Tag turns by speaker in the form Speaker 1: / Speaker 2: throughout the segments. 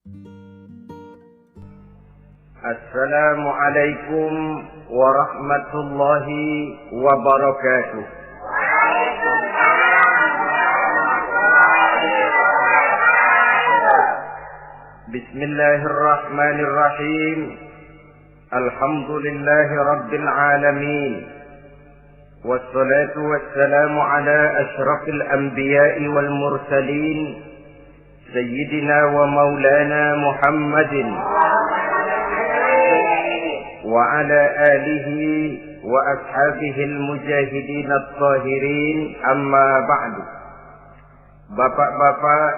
Speaker 1: Assalamualaikum warahmatullahi wabarakatuh. Bismillahirrahmanirrahim. Alhamdulillahi rabbil alamin. Wassalatu wassalamu ala asyrafil anbiya'i wal mursalin, Sayyidina wa maulana Muhammadin wa ala alihi wa ashabihil mujahidin at-tahirin, amma ba'du. Bapak-bapak,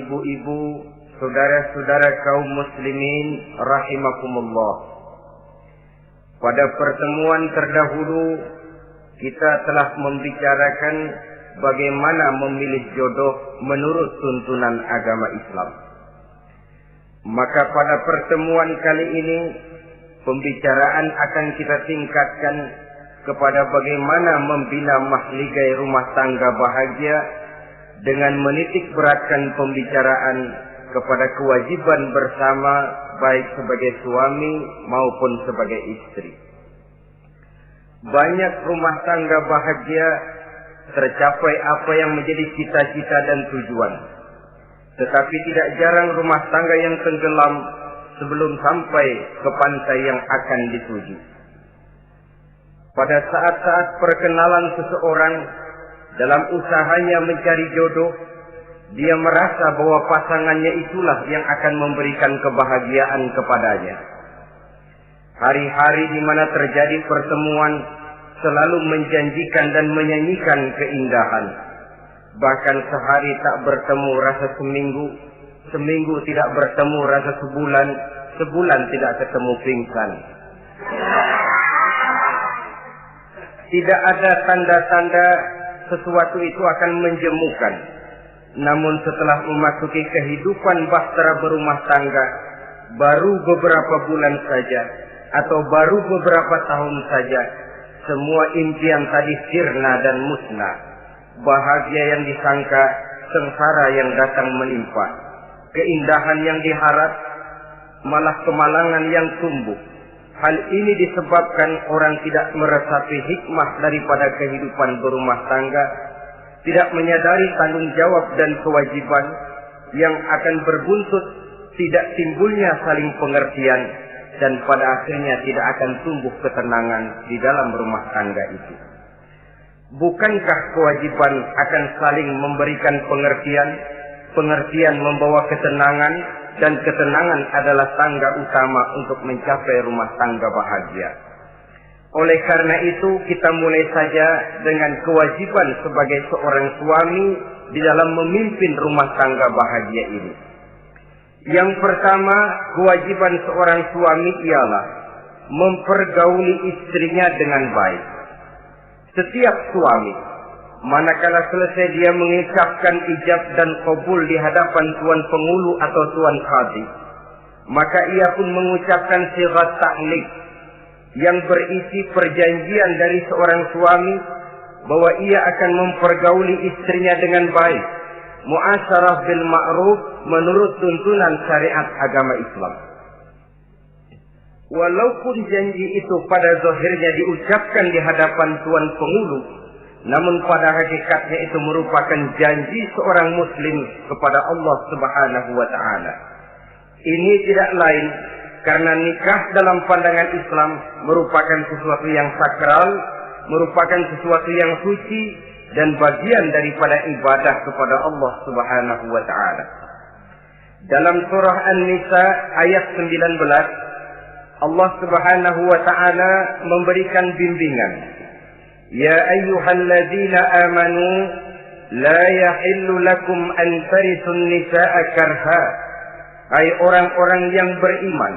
Speaker 1: ibu-ibu, saudara-saudara kaum muslimin rahimakumullah. Pada pertemuan terdahulu kita telah membicarakan bagaimana memilih jodoh menurut tuntunan agama Islam. Maka pada pertemuan kali ini pembicaraan akan kita tingkatkan kepada bagaimana membina mahligai rumah tangga bahagia dengan menitik beratkan pembicaraan kepada kewajiban bersama baik sebagai suami maupun sebagai istri. Banyak rumah tangga bahagia tercapai apa yang menjadi cita-cita dan tujuan. Tetapi tidak jarang rumah tangga yang tenggelam sebelum sampai ke pantai yang akan dituju. Pada saat-saat perkenalan seseorang dalam usahanya mencari jodoh, dia merasa bahwa pasangannya itulah yang akan memberikan kebahagiaan kepadanya. Hari-hari di mana terjadi pertemuan selalu menjanjikan dan menyanyikan keindahan. Bahkan sehari tak bertemu rasa seminggu, seminggu tidak bertemu rasa sebulan, sebulan tidak ketemu pingsan. Tidak ada tanda-tanda sesuatu itu akan menjemukan. Namun setelah memasuki kehidupan bahtera berumah tangga, baru beberapa bulan saja atau baru beberapa tahun saja, semua impian tadi sirna dan musnah. Bahagia yang disangka, sengsara yang datang menimpa. Keindahan yang diharap, malah kemalangan yang tumbuh. Hal ini disebabkan orang tidak meresapi hikmah daripada kehidupan berumah tangga, tidak menyadari tanggung jawab dan kewajiban yang akan berbuntut tidak timbulnya saling pengertian, dan pada akhirnya tidak akan tumbuh ketenangan di dalam rumah tangga itu. Bukankah kewajiban akan saling memberikan pengertian? Pengertian membawa ketenangan, dan ketenangan adalah tangga utama untuk mencapai rumah tangga bahagia. Oleh karena itu, kita mulai saja dengan kewajiban sebagai seorang suami di dalam memimpin rumah tangga bahagia ini. Yang pertama, kewajiban seorang suami ialah mempergauli istrinya dengan baik. Setiap suami, manakala selesai dia mengucapkan ijab dan qabul di hadapan tuan pengulu atau tuan qadhi, maka ia pun mengucapkan sighat ta'liq yang berisi perjanjian dari seorang suami bahwa ia akan mempergauli istrinya dengan baik, muasyarah bil ma'ruf menurut tuntunan syariat agama Islam. Walaupun janji itu pada zahirnya diucapkan di hadapan tuan pengulu, namun pada hakikatnya itu merupakan janji seorang muslim kepada Allah Subhanahu wa taala. Ini tidak lain karena nikah dalam pandangan Islam merupakan sesuatu yang sakral, merupakan sesuatu yang suci dan bagian daripada ibadah kepada Allah Subhanahu wa taala. Dalam surah An-Nisa ayat 19, Allah Subhanahu wa taala memberikan bimbingan. Ya ayyuhalladzina amanu la yahillu lakum an tarithun nisaa karha. Hai orang-orang yang beriman,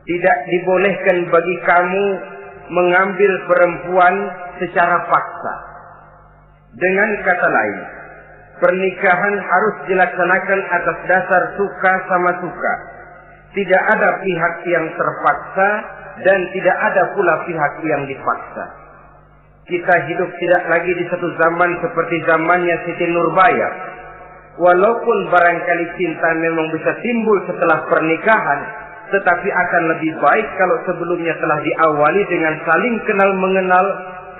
Speaker 1: tidak dibolehkan bagi kamu mengambil perempuan secara paksa. Dengan kata lain, pernikahan harus dilaksanakan atas dasar suka sama suka. Tidak ada pihak yang terpaksa dan tidak ada pula pihak yang dipaksa. Kita hidup tidak lagi di satu zaman seperti zamannya Siti Nurbaya. Walaupun barangkali cinta memang bisa timbul setelah pernikahan, tetapi akan lebih baik kalau sebelumnya telah diawali dengan saling kenal mengenal,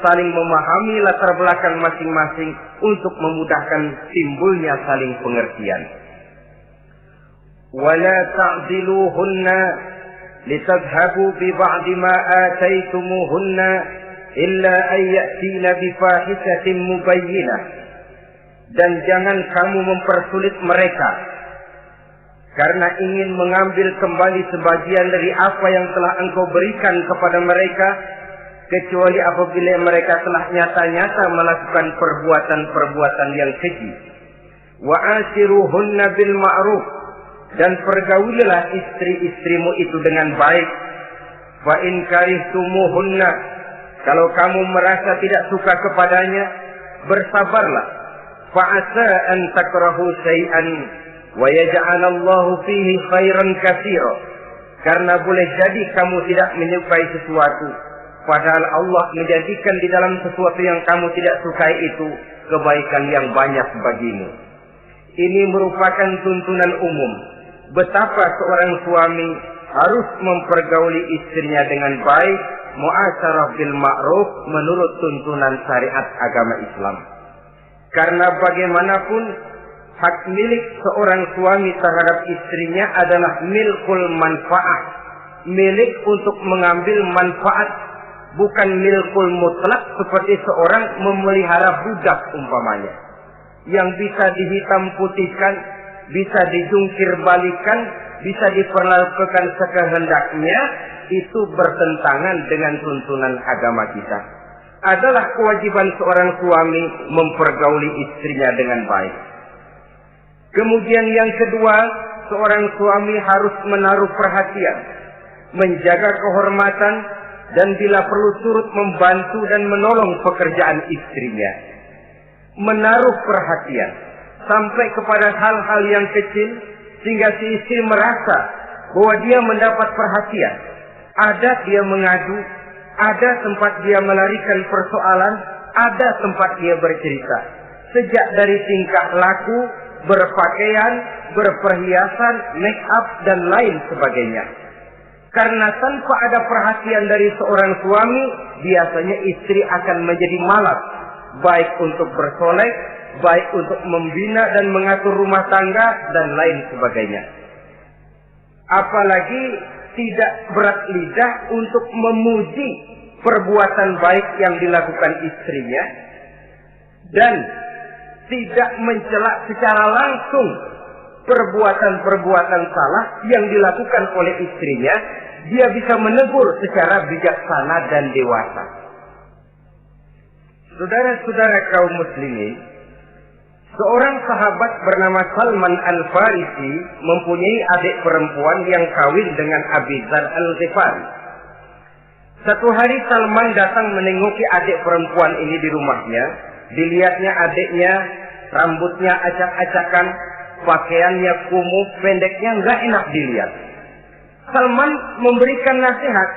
Speaker 1: saling memahami latar belakang masing-masing untuk memudahkan timbulnya saling pengertian. Wala ta'diluhunna litadhhabu bi ba'di ma ataitumuhunna illa an ya'tina bi fahishatin mubayyinah. Dan jangan kamu mempersulit mereka karena ingin mengambil kembali sebagian dari apa yang telah engkau berikan kepada mereka, kecuali apabila mereka telah nyata-nyata melakukan perbuatan-perbuatan yang keji. Wa ashiruhunna bil ma'ruf, dan pergaulilah istri-istrimu itu dengan baik. Fa in karihtumuhunna, kalau kamu merasa tidak suka kepadanya, bersabarlah. Fa asa an takrahu syai'an wa yaj'alallahu fihi khairan katsira, karena boleh jadi kamu tidak menyukai sesuatu, padahal Allah menjadikan di dalam sesuatu yang kamu tidak sukai itu kebaikan yang banyak bagimu. Ini merupakan tuntunan umum betapa seorang suami harus mempergauli istrinya dengan baik, mu'asyarah bil ma'ruf, menurut tuntunan syariat agama Islam. Karena bagaimanapun hak milik seorang suami terhadap istrinya adalah milkul manfaat, milik untuk mengambil manfaat, bukan milkul mutlak seperti seorang memelihara budak umpamanya, yang bisa dihitam putihkan, bisa dijungkir balikan, bisa diperlakukan sekehendaknya. Itu bertentangan dengan tuntunan agama kita. Adalah kewajiban seorang suami mempergauli istrinya dengan baik. Kemudian yang kedua, seorang suami harus menaruh perhatian, menjaga kehormatan, dan bila perlu turut membantu dan menolong pekerjaan istrinya. Menaruh perhatian sampai kepada hal-hal yang kecil, sehingga si istri merasa bahwa dia mendapat perhatian. Ada dia mengadu, ada tempat dia melarikan persoalan, ada tempat dia bercerita. Sejak dari tingkah laku, berpakaian, berperhiasan, make up, dan lain sebagainya. Karena tanpa ada perhatian dari seorang suami, biasanya istri akan menjadi malas, baik untuk bersolek, baik untuk membina dan mengatur rumah tangga, dan lain sebagainya. Apalagi tidak berat lidah untuk memuji perbuatan baik yang dilakukan istrinya, dan tidak mencela secara langsung perbuatan-perbuatan salah yang dilakukan oleh istrinya. Dia bisa menegur secara bijaksana dan dewasa. Saudara-saudara kaum muslimin, seorang sahabat bernama Salman Al-Farisi mempunyai adik perempuan yang kawin dengan Abi Dzar Al-Ghifari. Satu hari Salman datang menengoki adik perempuan ini di rumahnya. Dilihatnya adiknya, rambutnya acak-acakan, pakaiannya kumuh, pendeknya nggak enak dilihat. Salman memberikan nasihat,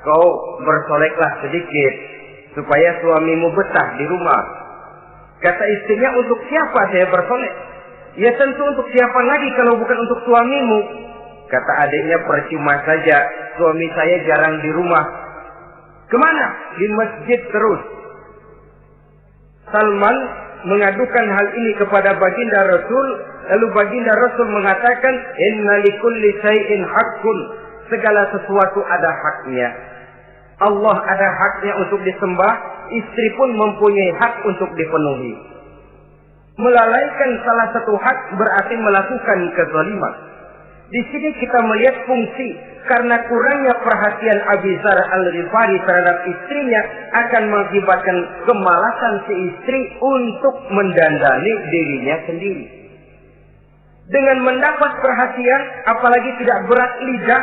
Speaker 1: kau bersoleklah sedikit supaya suamimu betah di rumah. Kata istrinya, untuk siapa saya bersolek? Ya tentu untuk siapa lagi kalau bukan untuk suamimu. Kata adiknya, percuma saja, suami saya jarang di rumah. Kemana? Di masjid terus. Salman mengadukan hal ini kepada baginda Rasul, lalu baginda Rasul mengatakan, inna likulli syai'in haqqun, segala sesuatu ada haknya. Allah ada haknya untuk disembah, istri pun mempunyai hak untuk dipenuhi. Melalaikan salah satu hak berarti melakukan kezaliman. Di sini kita melihat fungsi, karena kurangnya perhatian Abi Dzar Al-Ghifari terhadap istrinya akan mengakibatkan kemalasan si istri untuk mendandani dirinya sendiri. Dengan mendapat perhatian, apalagi tidak berat lidah,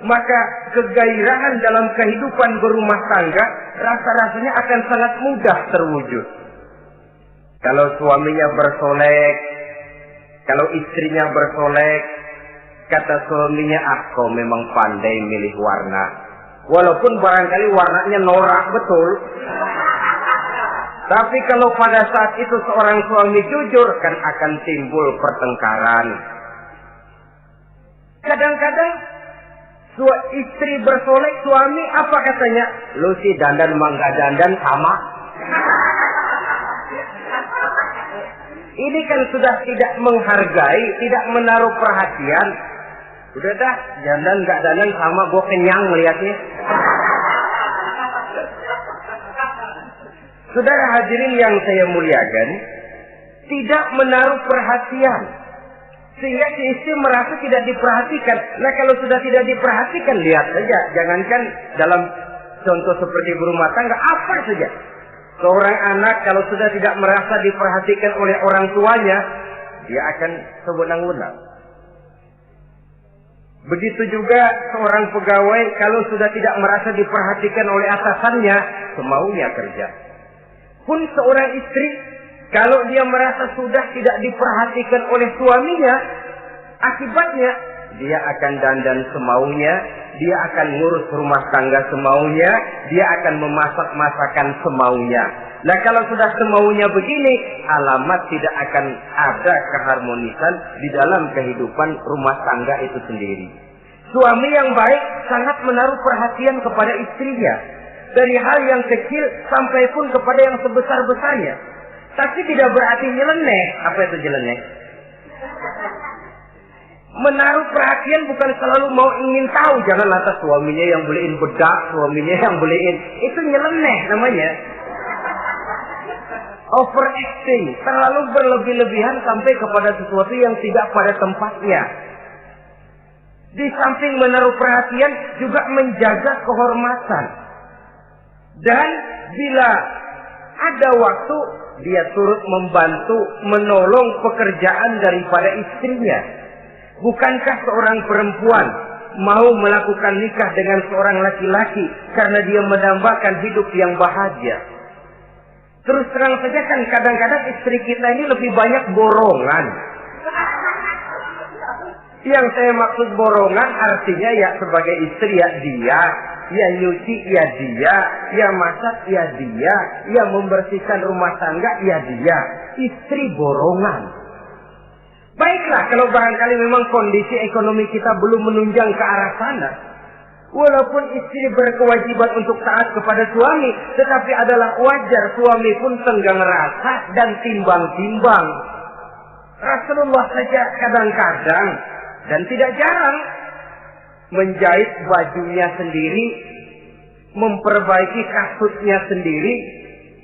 Speaker 1: maka kegairahan dalam kehidupan berumah tangga rasa-rasanya akan sangat mudah terwujud. Kalau suaminya bersolek, kalau istrinya bersolek, kata suaminya, kau memang pandai milih warna. Walaupun barangkali warnanya norak betul, Tapi kalau pada saat itu seorang suami jujur, kan akan timbul pertengkaran. Kadang-kadang istri bersolek, suami apa katanya? Lu sih dandan mangga dandan sama. Ini kan sudah tidak menghargai, tidak menaruh perhatian. Udah dah, dandan nggak dandan sama, gue kenyang melihatnya. Saudara hadirin yang saya muliakan, tidak menaruh perhatian. Sehingga si istri merasa tidak diperhatikan. Nah kalau sudah tidak diperhatikan, lihat saja. Jangankan dalam contoh seperti berumah tangga, apa saja. Seorang anak kalau sudah tidak merasa diperhatikan oleh orang tuanya, dia akan sewenang-wenang. Begitu juga seorang pegawai kalau sudah tidak merasa diperhatikan oleh atasannya, semaunya kerja. Pun seorang istri, kalau dia merasa sudah tidak diperhatikan oleh suaminya, akibatnya dia akan dandan semaunya, dia akan ngurus rumah tangga semaunya, dia akan memasak masakan semaunya. Nah kalau sudah semaunya begini, alamat tidak akan ada keharmonisan di dalam kehidupan rumah tangga itu sendiri. Suami yang baik sangat menaruh perhatian kepada istrinya, dari hal yang kecil sampai pun kepada yang sebesar-besarnya. Tapi tidak berarti nyeleneh. Apa itu nyeleneh? Menaruh perhatian bukan selalu mau ingin tahu. Jangan lantas suaminya yang beliin bedak, suaminya yang beliin. Itu nyeleneh namanya. Overacting. Terlalu berlebih-lebihan sampai kepada sesuatu yang tidak pada tempatnya. Di samping menaruh perhatian juga menjaga kehormatan. Dan bila ada waktu, dia turut membantu, menolong pekerjaan daripada istrinya. Bukankah seorang perempuan mau melakukan nikah dengan seorang laki-laki karena dia mendambakan hidup yang bahagia? Terus terang saja kan kadang-kadang istri kita ini lebih banyak borongan. Yang saya maksud borongan artinya ya sebagai istri ya dia, ya nyuci ya dia, ya masak ya dia, ya membersihkan rumah tangga ya dia. Istri borongan. Baiklah kalau barangkali memang kondisi ekonomi kita belum menunjang ke arah sana. Walaupun istri berkewajiban untuk taat kepada suami, tetapi adalah wajar suami pun tenggang rasa dan timbang-timbang. Rasulullah saja kadang-kadang dan tidak jarang menjahit bajunya sendiri, memperbaiki kasutnya sendiri.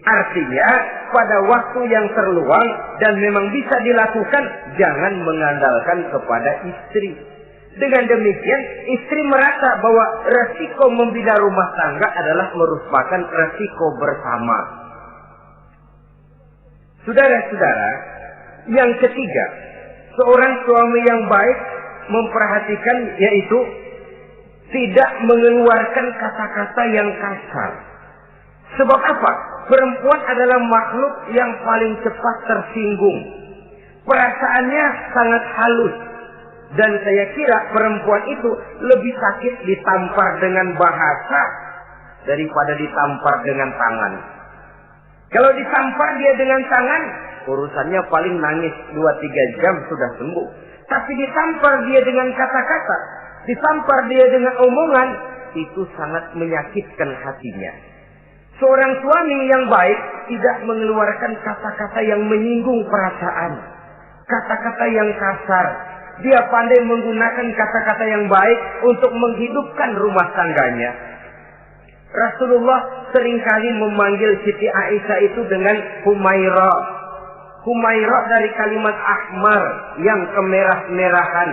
Speaker 1: Artinya pada waktu yang terluang dan memang bisa dilakukan, jangan mengandalkan kepada istri. Dengan demikian istri merasa bahwa resiko membina rumah tangga adalah merupakan resiko bersama. Saudara-saudara, yang ketiga, seorang suami yang baik memperhatikan yaitu tidak mengeluarkan kata-kata yang kasar. Sebab apa? Perempuan adalah makhluk yang paling cepat tersinggung. Perasaannya sangat halus. Dan saya kira perempuan itu lebih sakit ditampar dengan bahasa daripada ditampar dengan tangan. Kalau ditampar dia dengan tangan, urusannya paling nangis 2-3 jam sudah sembuh. Tapi ditampar dia dengan kata-kata, ditampar dia dengan omongan, itu sangat menyakitkan hatinya. Seorang suami yang baik tidak mengeluarkan kata-kata yang menyinggung perasaan, kata-kata yang kasar. Dia pandai menggunakan kata-kata yang baik untuk menghidupkan rumah tangganya. Rasulullah seringkali memanggil Siti Aisyah itu dengan Humaira. Humaira dari kalimat ahmar yang kemerah-merahan.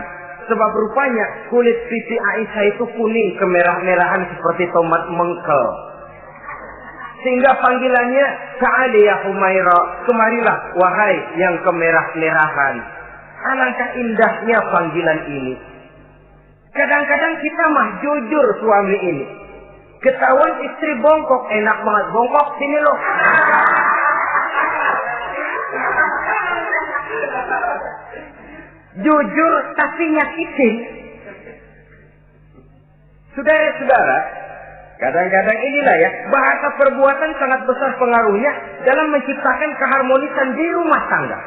Speaker 1: Sebab rupanya kulit Siti Aisyah itu kuning kemerah-merahan seperti tomat mengkel. Sehingga panggilannya Ta'ali ya Humaira, kemarilah wahai yang kemerah-merahan. Alangkah indahnya panggilan ini. Kadang-kadang kita mah jujur suami ini. Ketahuan istri bongkok, enak banget bongkok, sini loh. Jujur tapi nyakitin. Saudara-saudara, Kadang-kadang inilah ya, bahasa perbuatan sangat besar pengaruhnya dalam menciptakan keharmonisan di rumah tangga.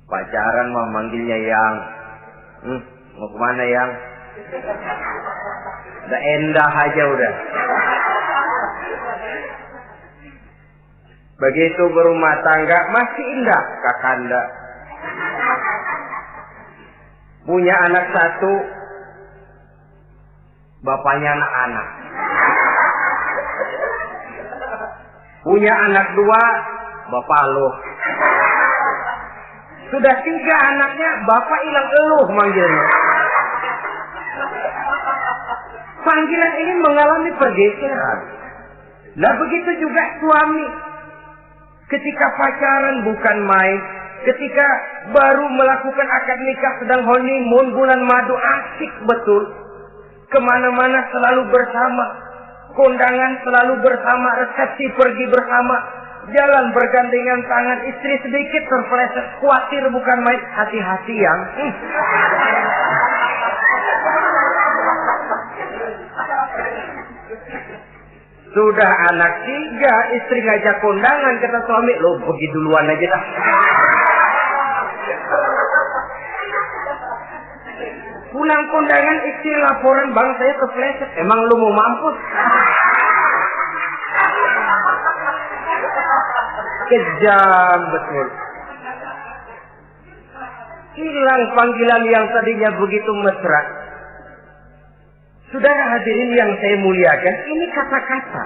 Speaker 1: Pacaran mah manggilnya yang, mau kemana yang? Udah endah aja udah. Begitu berumah tangga masih indah kakanda. Punya anak satu, bapaknya anak-anak. Punya anak dua, bapak eluh. Sudah 3 anaknya, bapak hilang eluh manggilnya. Panggilan ini mengalami pergeseran. Nah begitu juga suami. Ketika pacaran bukan main. Ketika baru melakukan akad nikah sedang honeymoon bulan madu, asik betul. Kemana-mana selalu bersama. Kondangan selalu bersama. Resepsi pergi bersama. Jalan bergandengan tangan. Istri sedikit terpeleset. Khawatir bukan main. Hati-hati yang. Sudah anak 3, istri ngajak kondangan, kata suami, lo pergi duluan aja dah. Pulang kondangan, istri laporan, bang saya kepleset. Emang lu mau mampus? Kejam betul. Hilang panggilan yang tadinya begitu mesra. Saudara hadirin yang saya muliakan, ini kata-kata.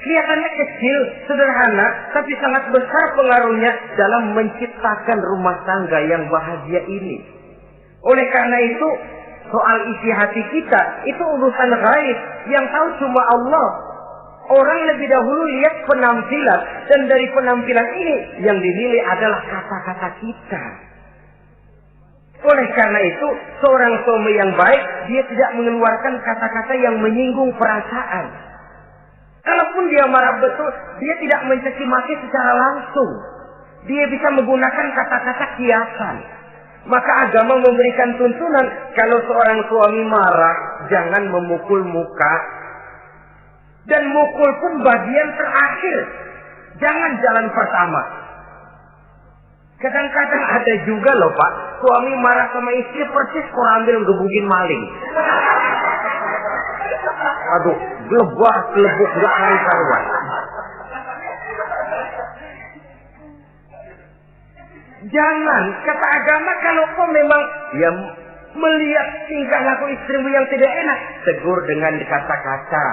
Speaker 1: Kelihatannya kecil, sederhana, tapi sangat besar pengaruhnya dalam menciptakan rumah tangga yang bahagia ini. Oleh karena itu, soal isi hati kita, itu urusan gaib yang tahu cuma Allah. Orang lebih dahulu lihat penampilan, dan dari penampilan ini yang dinilai adalah kata-kata kita. Oleh karena itu, seorang suami yang baik, dia tidak mengeluarkan kata-kata yang menyinggung perasaan. Kalaupun dia marah betul, dia tidak mencaci maki secara langsung. Dia bisa menggunakan kata-kata kiasan. Maka agama memberikan tuntunan, kalau seorang suami marah, jangan memukul muka. Dan mukul pun bagian terakhir. Jangan jalan pertama. Kadang-kadang ada juga loh Pak, suami marah sama istri persis korambil ngebukin maling. Aduh, gelebah-gelebuk gak karuan. Jangan, kata agama, kalau kau memang ya melihat tingkah laku istrimu yang tidak enak, tegur dengan kata-kata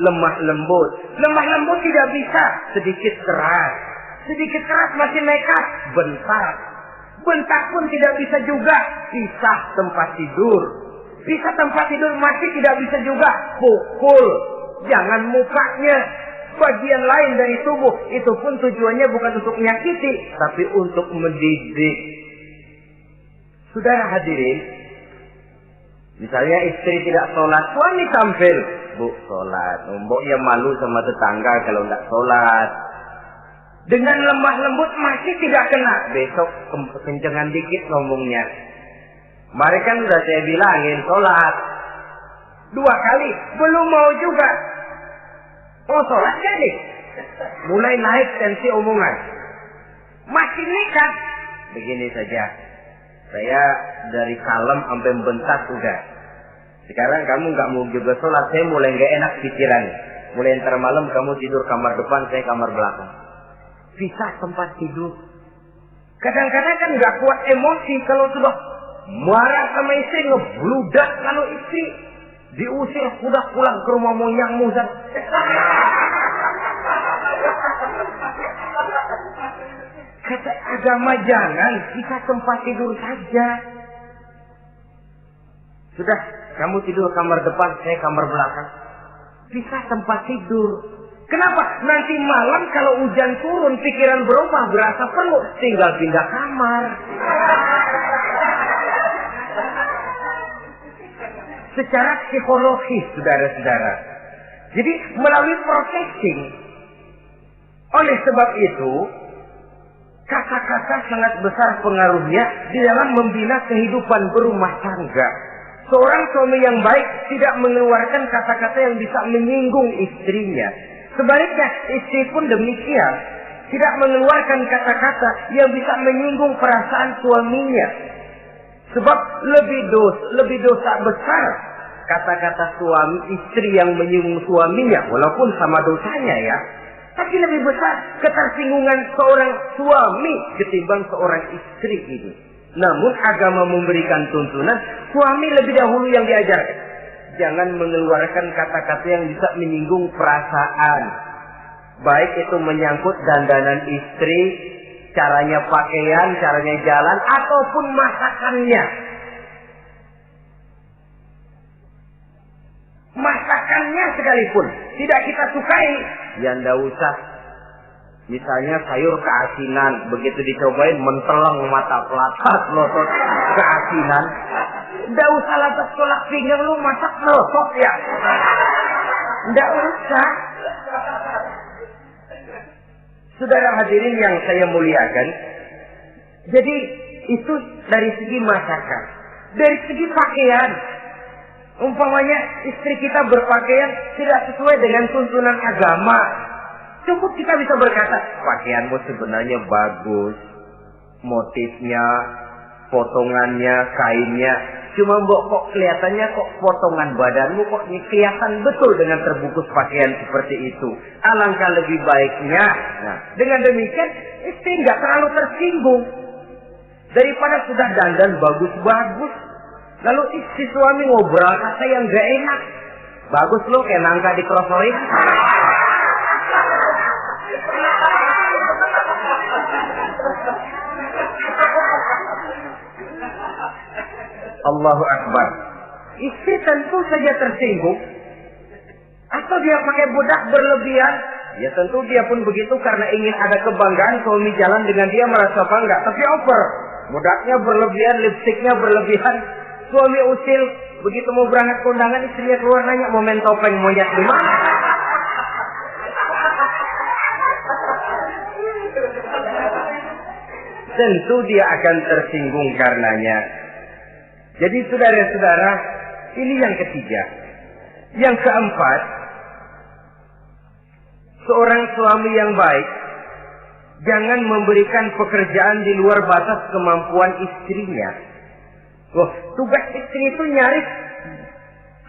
Speaker 1: lemah lembut. Lemah lembut tidak bisa, sedikit keras. Sedikit keras masih nekat, bentak. Bentak pun tidak bisa juga, pisah tempat tidur. Pisah tempat tidur masih tidak bisa juga, pukul. Jangan mukanya, bagian lain dari tubuh. Itu pun tujuannya bukan untuk menyakiti, tapi untuk mendidik. Saudara hadirin, misalnya istri tidak sholat, suami tampil. Bu, sholat. Mboknya malu sama tetangga kalau tidak sholat. Dengan lemah lembut masih tidak kena. Besok kencengan dikit ngomongnya. Kemarin kan udah saya bilangin sholat 2 kali, belum mau juga. Oh sholat jadi. Mulai naik tensi omongan. Masih nekat. Begini saja. Saya dari kalem sampai bentak udah. Sekarang kamu nggak mau juga sholat, saya mulai nggak enak pikiran. Mulai ntar malam kamu tidur kamar depan, saya kamar belakang. Pisah tempat tidur. Kadang-kadang kan nggak kuat emosi kalau sudah marah sama istri, ngebludak kalau istri diusir, sudah pulang ke rumah monyang muzat. Kata agama jangan, pisah tempat tidur saja. Sudah, kamu tidur kamar depan, saya kamar belakang. Pisah tempat tidur. Kenapa? Nanti malam kalau hujan turun, pikiran berubah, berasa perlu, tinggal pindah kamar. Secara psikologis, saudara-saudara. Jadi melalui processing. Oleh sebab itu, kata-kata sangat besar pengaruhnya di dalam membina kehidupan berumah tangga. Seorang suami yang baik tidak mengeluarkan kata-kata yang bisa menyinggung istrinya. Sebaliknya, istri pun demikian. Tidak mengeluarkan kata-kata yang bisa menyinggung perasaan suaminya. Sebab lebih dosa besar kata-kata suami istri yang menyinggung suaminya, walaupun sama dosanya ya. Tapi lebih besar ketersinggungan seorang suami ketimbang seorang istri ini. Namun agama memberikan tuntunan, suami lebih dahulu yang diajarkan. Jangan mengeluarkan kata-kata yang bisa menyinggung perasaan. Baik itu menyangkut dandanan istri, caranya pakaian, caranya jalan, ataupun masakannya. Masakannya sekalipun tidak kita sukai, ya ndak usah. Misalnya sayur keasinan, begitu dicobain menteleng mata pelatat, melotot keasinan. Ndak usah lantas tolak pinggang, lu masak melotot ya. Ndak usah. Saudara hadirin yang saya muliakan, jadi itu dari segi masakan. Dari segi pakaian, umpamanya istri kita berpakaian tidak sesuai dengan tuntunan agama, cukup kita bisa berkata, pakaianmu sebenarnya bagus, motifnya, potongannya, kainnya, cuma kok kelihatannya kok potongan badanmu kok kelihatan betul dengan terbungkus pakaian seperti itu. Alangkah lebih baiknya, nah dengan demikian istri nggak terlalu tersinggung. Daripada sudah dandan bagus-bagus, lalu istri suami ngobrol kata yang gak enak. Bagus lo kayak nangka dikerosorin. Allahu Akbar. Istri tentu saja tersinggung. Atau dia pakai bedak berlebihan. Ya tentu dia pun begitu karena ingin ada kebanggaan, suami jalan dengan dia merasa bangga. Tapi over. Bedaknya berlebihan, lipstiknya berlebihan. Suami usil, begitu mau berangkat kondangan, istrinya keluar nanya, mau main topeng monyet di mana? Tentu dia akan tersinggung karenanya. Jadi saudara-saudara, ini yang ketiga. Yang keempat, seorang suami yang baik jangan memberikan pekerjaan di luar batas kemampuan istrinya. Loh, tugas istri itu nyaris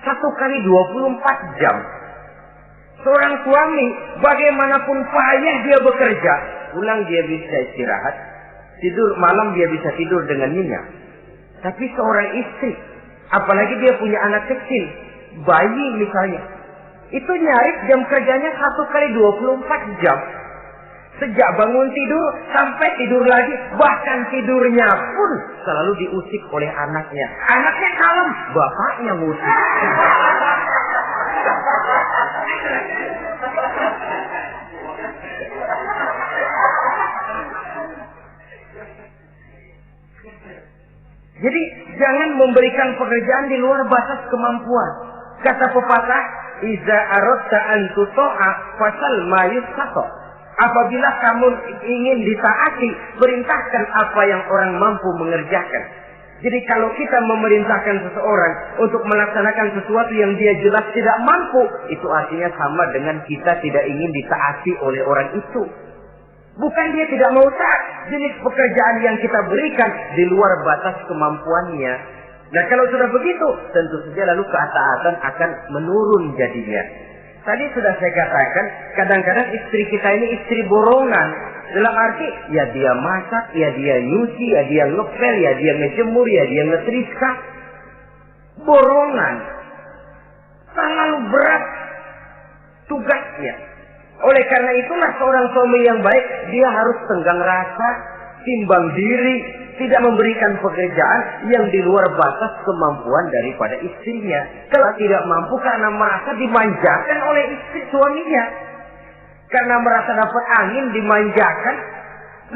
Speaker 1: 1 kali 24 jam. Seorang suami bagaimanapun payah dia bekerja, pulang dia bisa istirahat, tidur malam dia bisa tidur dengan nyenyak. Tapi seorang istri, apalagi dia punya anak kecil, bayi misalnya, itu nyaris jam kerjanya 1 kali 24 jam. Sejak bangun tidur sampai tidur lagi, bahkan tidurnya pun selalu diusik oleh anaknya. Anaknya kalem, bapaknya ngusik. Jadi jangan memberikan pekerjaan di luar batas kemampuan. Kata pepatah, "Iza aradta an tuta'a fasal ma yustata." Apabila kamu ingin ditaati, perintahkan apa yang orang mampu mengerjakan. Jadi kalau kita memerintahkan seseorang untuk melaksanakan sesuatu yang dia jelas tidak mampu, itu artinya sama dengan kita tidak ingin ditaati oleh orang itu. Bukan dia tidak mau taat, jenis pekerjaan yang kita berikan di luar batas kemampuannya. Nah kalau sudah begitu, tentu saja lalu ketaatan akan menurun jadinya. Tadi sudah saya katakan, kadang-kadang istri kita ini istri borongan. Dalam arti, ya dia masak, ya dia nyuci, ya dia ngepel, ya dia ngejemur, ya dia ngetrika. Borongan. Terlalu berat tugasnya. Oleh karena itulah seorang suami yang baik, dia harus tenggang rasa, timbang diri, tidak memberikan pekerjaan yang di luar batas kemampuan daripada istrinya. Kalau tidak mampu karena merasa dimanjakan oleh istri suaminya. Karena merasa dapat angin dimanjakan,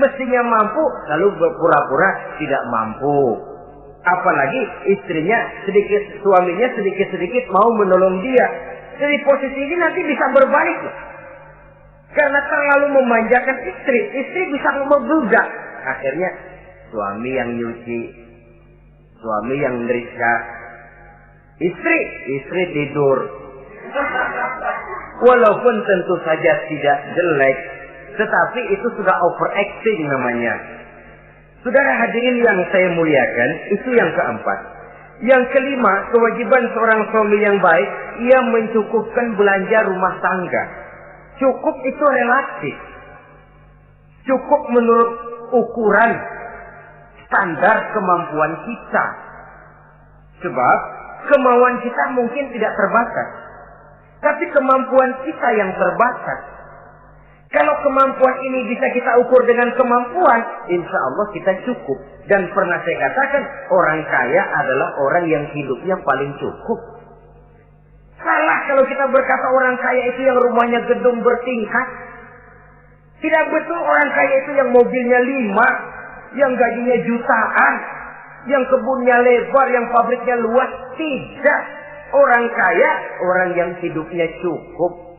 Speaker 1: mestinya mampu, lalu berpura-pura tidak mampu. Apalagi istrinya suaminya sedikit-sedikit mau menolong dia. Jadi posisi ini nanti bisa berbalik. Karena terlalu memanjakan istri bisa membludak. Akhirnya suami yang nyuci, suami yang ngerika, Istri tidur. Walaupun tentu saja tidak jelek, tetapi itu sudah overacting namanya. Saudara hadirin yang saya muliakan, itu yang keempat. Yang kelima, kewajiban seorang suami yang baik, ia mencukupkan belanja rumah tangga. Cukup itu relatif. Cukup menurut ukuran standar kemampuan kita. Sebab kemauan kita mungkin tidak terbatas. Tapi kemampuan kita yang terbatas. Kalau kemampuan ini bisa kita ukur dengan kemampuan, insya Allah kita cukup. Dan pernah saya katakan, orang kaya adalah orang yang hidupnya paling cukup. Salah kalau kita berkata orang kaya itu yang rumahnya gedung bertingkat. Tidak betul orang kaya itu yang mobilnya 5, yang gajinya jutaan, yang kebunnya lebar, yang pabriknya luas. Tidak. Orang kaya, orang yang hidupnya cukup.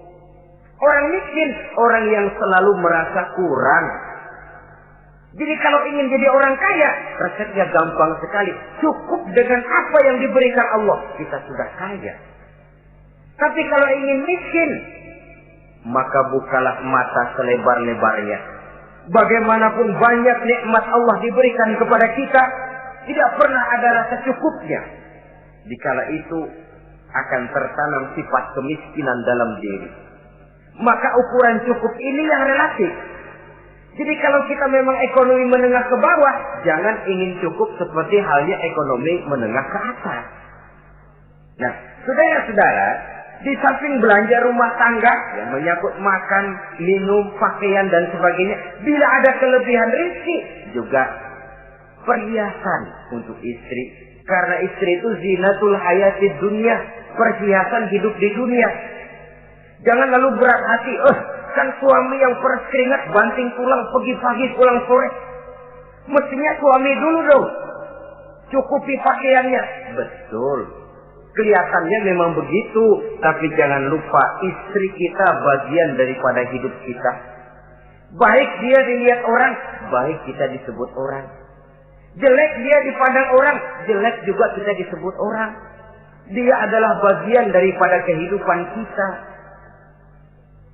Speaker 1: Orang miskin, orang yang selalu merasa kurang. Jadi kalau ingin jadi orang kaya, resepnya gampang sekali. Cukup dengan apa yang diberikan Allah, kita sudah kaya. Tapi kalau ingin miskin, maka bukalah mata selebar-lebarnya. Bagaimanapun banyak nikmat Allah diberikan kepada kita, tidak pernah ada rasa cukupnya. Dikala itu akan tertanam sifat kemiskinan dalam diri. Maka ukuran cukup ini yang relatif. Jadi kalau kita memang ekonomi menengah ke bawah, jangan ingin cukup seperti halnya ekonomi menengah ke atas. Nah, saudara-saudara, di samping belanja rumah tangga yang menyangkut makan, minum, pakaian dan sebagainya, bila ada kelebihan rezeki, juga perhiasan untuk istri. Karena istri itu zinatul hayati dunia, perhiasan hidup di dunia. Jangan lalu berat hati, kan suami yang peras keringat banting tulang pergi pagi pulang sore. Mestinya suami dulu dong cukupi pakaiannya. Betul, kelihatannya memang begitu, tapi jangan lupa istri kita bagian daripada hidup kita. Baik dia dilihat orang, baik kita disebut orang. Jelek dia dipandang orang, jelek juga kita disebut orang. Dia adalah bagian daripada kehidupan kita.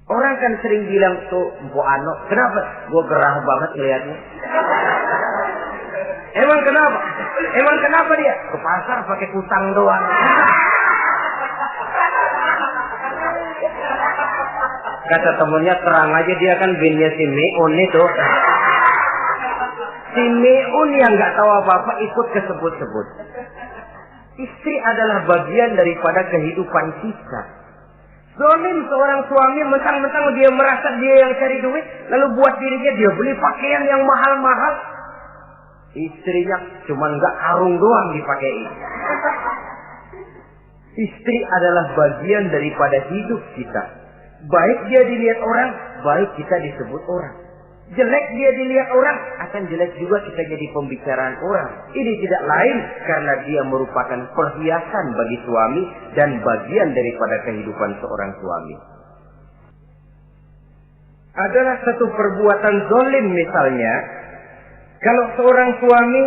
Speaker 1: Orang kan sering bilang tuh, Mpo Ano, kenapa? Gue gerah banget ngeliatnya. Emang kenapa? Emang kenapa dia? Ke pasar pakai kutang doang. Kata temennya, terang aja dia kan binnya si Meun itu. Si Meun yang nggak tahu apa-apa ikut kesebut-sebut. Istri adalah bagian daripada kehidupan kita. Zolim seorang suami mentang-mentang dia merasa dia yang cari duit, lalu buat dirinya dia beli pakaian yang mahal-mahal. Istrinya cuma nggak karung doang dipakai. Istri adalah bagian daripada hidup kita. Baik dia dilihat orang, baik kita disebut orang. Jelek dia dilihat orang, akan jelek juga kita jadi pembicaraan orang. Ini tidak lain karena dia merupakan perhiasan bagi suami dan bagian daripada kehidupan seorang suami. Adalah satu perbuatan zalim misalnya, kalau seorang suami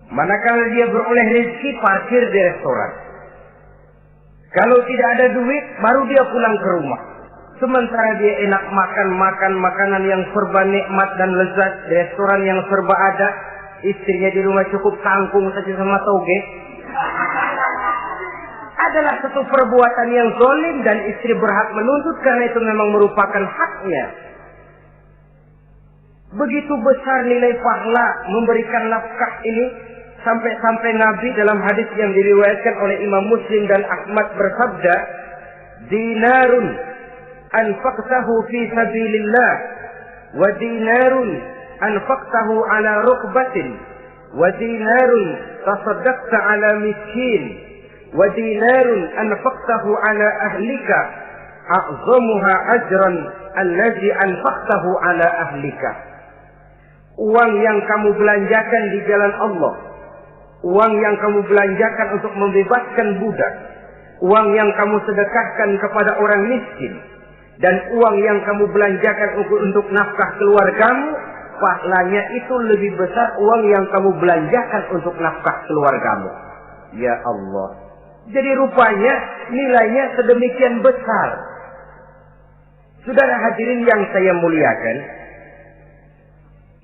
Speaker 1: manakala dia beroleh rezeki parkir di restoran. Kalau tidak ada duit, baru dia pulang ke rumah. Sementara dia enak makan makanan yang serba nikmat dan lezat di restoran yang serba ada, istrinya di rumah cukup kangkung saja sama toge. Adalah satu perbuatan yang zalim dan istri berhak menuntut karena itu memang merupakan haknya. Begitu besar nilai pahala memberikan nafkah ini, sampai Nabi dalam hadis yang diriwayatkan oleh Imam Muslim dan Ahmad bersabda, dinarun anfaqtahu fi sabilillah wa dinarun anfaqtahu ala rukbatin wa dinarun tasaddaqta ala miskin wa dinarun anfaqtahu ala ahlika a'zamuha ajran allazi anfaqtahu ala ahlika. Uang yang kamu belanjakan di jalan Allah, uang yang kamu belanjakan untuk membebaskan budak, uang yang kamu sedekahkan kepada orang miskin, dan uang yang kamu belanjakan untuk nafkah keluargamu, pahalanya itu lebih besar uang yang kamu belanjakan untuk nafkah keluargamu. Ya Allah, Jadi rupanya nilainya sedemikian besar. Saudara hadirin yang saya muliakan,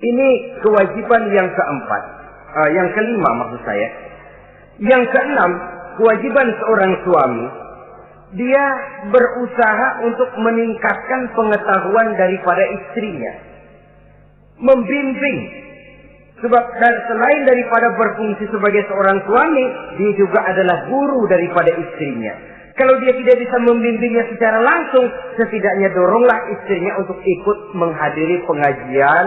Speaker 1: ini kewajiban yang keempat, yang kelima maksud saya. Yang keenam, kewajiban seorang suami, dia berusaha untuk meningkatkan pengetahuan daripada istrinya, membimbing. Sebab selain daripada berfungsi sebagai seorang suami, dia juga adalah guru daripada istrinya. Kalau dia tidak bisa membimbingnya secara langsung, setidaknya doronglah istrinya untuk ikut menghadiri pengajian,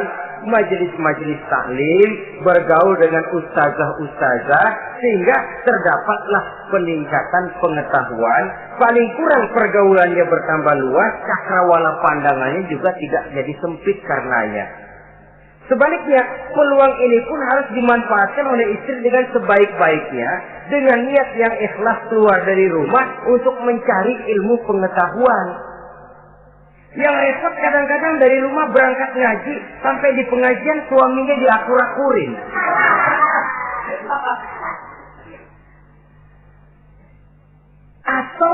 Speaker 1: majelis-majelis taklim, bergaul dengan ustazah-ustazah, sehingga terdapatlah peningkatan pengetahuan. Paling kurang pergaulannya bertambah luas, cakrawala pandangannya juga tidak jadi sempit karenanya. Sebaliknya, peluang ini pun harus dimanfaatkan oleh istri dengan sebaik-baiknya, dengan niat yang ikhlas keluar dari rumah untuk mencari ilmu pengetahuan. Yang repot kadang-kadang dari rumah berangkat ngaji, sampai di pengajian suaminya diakur-akurin. Atau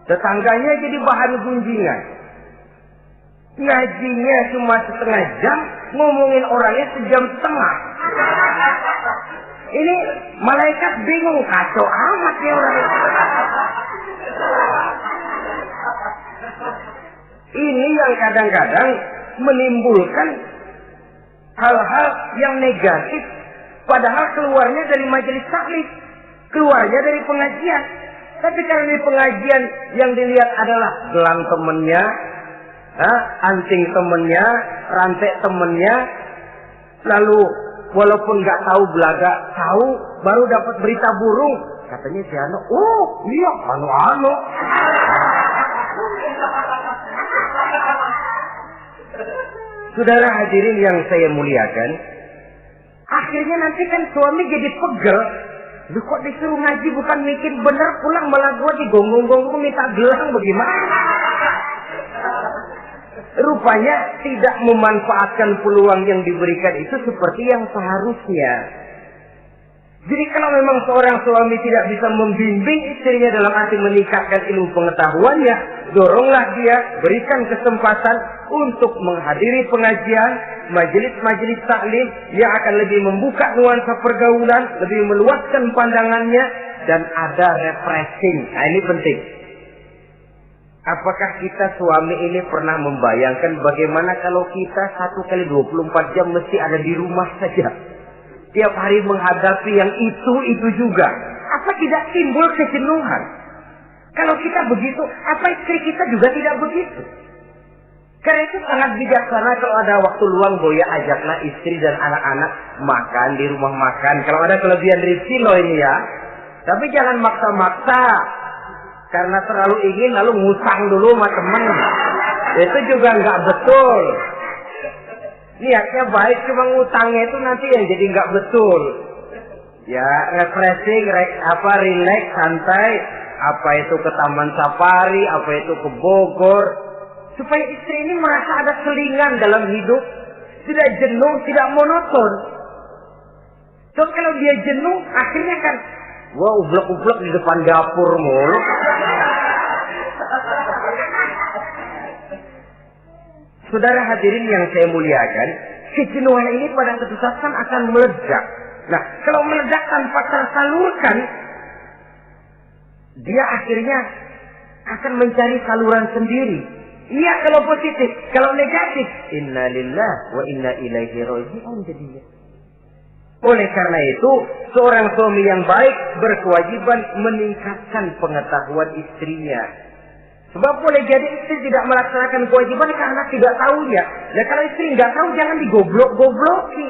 Speaker 1: tetangganya jadi bahan gunjingan. Ngajinya cuma setengah jam, ngomongin orangnya sejam setengah. Ini malaikat bingung, kacau amat ya orang itu. Ini yang kadang-kadang menimbulkan hal-hal yang negatif, padahal keluarnya dari majelis taklim, keluarnya dari pengajian. Tapi karena di pengajian yang dilihat adalah gelang temennya, anting temennya, rantai temennya, lalu walaupun nggak tahu belaga, tahu baru dapat berita burung, katanya si Ano, oh iya anu. Saudara hadirin yang saya muliakan, akhirnya nanti kan suami jadi pegel. Lu kok disuruh ngaji bukan mikir bener, pulang malah gua digonggong-gonggong minta gelang, bagaimana? Rupanya tidak memanfaatkan peluang yang diberikan itu seperti yang seharusnya. Jadi kalau memang seorang suami tidak bisa membimbing istrinya dalam arti meningkatkan ilmu pengetahuannya, doronglah dia, berikan kesempatan untuk menghadiri pengajian, majelis-majelis taklim yang akan lebih membuka nuansa pergaulan, lebih meluaskan pandangannya, dan ada refreshing. Nah ini penting. Apakah kita suami ini pernah membayangkan bagaimana kalau kita 1 kali 24 jam mesti ada di rumah saja? Tiap hari menghadapi yang itu juga. Apa tidak timbul kejenuhan? Kalau kita begitu, apa istri kita juga tidak begitu? Karena itu sangat bijaksana kalau ada waktu luang, Boya ajaklah istri dan anak-anak makan di rumah makan. Kalau ada kelebihan rezeki loh ini ya. Tapi jangan maksa-maksa. Karena terlalu ingin lalu ngutang dulu sama temen. Itu juga nggak betul. Niatnya baik, cuma ngutangnya itu nanti yang jadi nggak betul. Ya refreshing, relax, santai. Apa itu ke Taman Safari, apa itu ke Bogor. Supaya istri ini merasa ada selingan dalam hidup. Tidak jenuh, tidak monoton. Terus kalau dia jenuh, akhirnya kan wah, ublek-ublek di depan dapur mulu. Saudara hadirin yang saya muliakan, kejenuhan ini pada suatu saat akan meledak. Nah, kalau meledak tanpa tersalurkan, dia akhirnya akan mencari saluran sendiri. Iya kalau positif, kalau negatif, inna lillahi wa inna ilaihi raji'un jadinya. Oleh karena itu, seorang suami yang baik berkewajiban meningkatkan pengetahuan istrinya. Sebab boleh jadi istri tidak melaksanakan kewajiban karena tidak tahunya. Nah kalau istri nggak tahu, jangan digoblok-gobloki.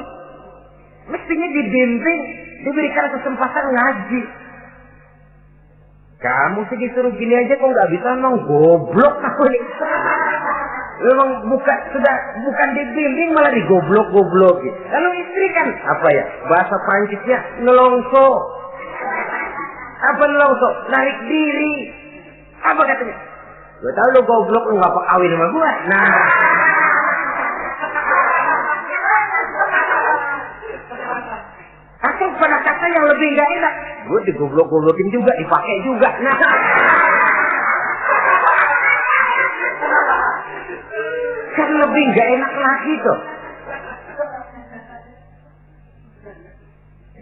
Speaker 1: Mestinya dibimbing, diberikan kesempatan ngaji. Kamu sih disuruh gini aja kok nggak bisa, emang goblok aku nih. Memang bukan dibimbing malah digoblok-gobloki. Lalu istri kan apa ya? Bahasa Prancisnya nelongso. Apa nelongso? Narik diri. Apa katanya? Gue tahu lo goblok, lo nggak kawin sama gue. Nah, atau pada kata yang lebih nggak enak. Gue digoblok-goblokin juga, dipakai juga. Nah, kan lebih nggak enak lagi tuh.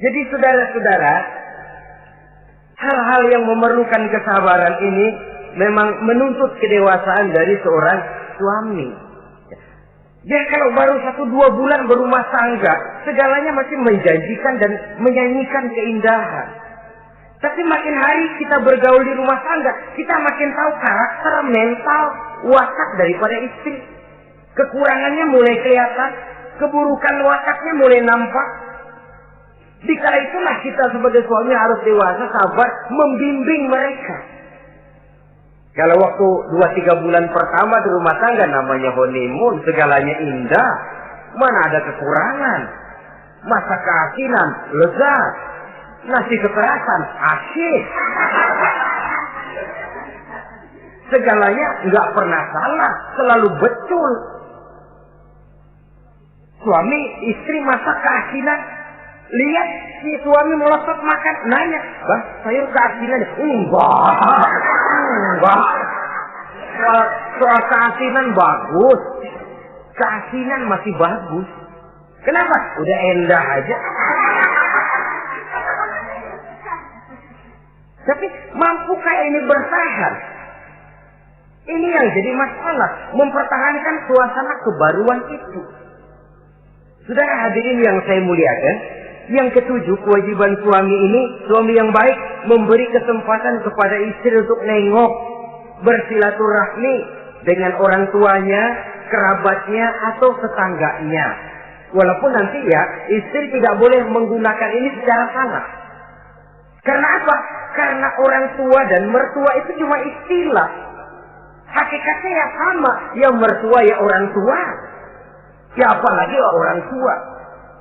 Speaker 1: Jadi saudara-saudara, hal-hal yang memerlukan kesabaran ini memang menuntut kedewasaan dari seorang suami. Dia kalau baru 1-2 bulan berumah tangga, segalanya masih menjanjikan dan menyanyikan keindahan. Tapi makin hari kita bergaul di rumah tangga, kita makin tahu karakter, mental, watak daripada istri. Kekurangannya mulai kelihatan, keburukan wataknya mulai nampak. Dikala itulah kita sebagai suami harus dewasa, sabar, membimbing mereka. Kalau waktu 2-3 bulan pertama di rumah tangga namanya honeymoon, segalanya indah. Mana ada kekurangan. Masa keasinan, lezat. Nasi kekerasan, asyik. Segalanya nggak pernah salah, selalu betul. Suami, istri masak keasinan. Lihat si suami melotot makan, nanya, "Bang, sayur keasinan?" Enggak. Soal keasinan bagus. Keasinan masih bagus. Kenapa? Udah endah aja. Tapi mampukah ini bertahan? Ini yang jadi masalah. Mempertahankan suasana kebaruan itu. Saudara hadirin yang saya muliakan, yang ketujuh, kewajiban suami ini, suami yang baik memberi kesempatan kepada istri untuk nengok, bersilaturahmi dengan orang tuanya, kerabatnya, atau tetangganya. Walaupun nanti ya, istri tidak boleh menggunakan ini secara salah. Karena apa? Karena orang tua dan mertua itu cuma istilah. Hakikatnya ya sama, ya mertua ya orang tua. Ya apalagi orang tua.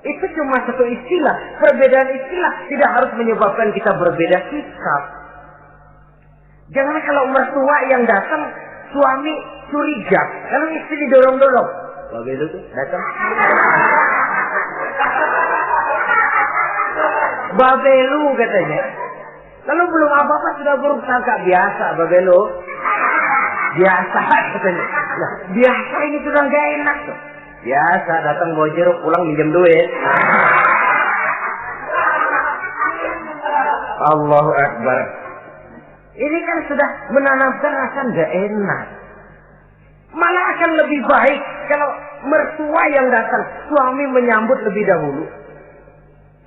Speaker 1: Itu cuma satu istilah. Perbedaan istilah tidak harus menyebabkan kita berbeda sikap. Jangan kalau mertua yang datang, suami curiga. Kalau istri didorong-dorong. Begitu tuh, datang. Babelu katanya. Lalu belum apa-apa sudah buruk sangka. Biasa babelu. Biasa katanya. Nah, biasa ini sudah gak enak tuh. Biasa datang bawa jeruk, pulang minjem duit. Allahu Akbar. Ini kan sudah menanamkan rasa gak enak. Malah akan lebih baik kalau mertua yang datang, suami menyambut lebih dahulu.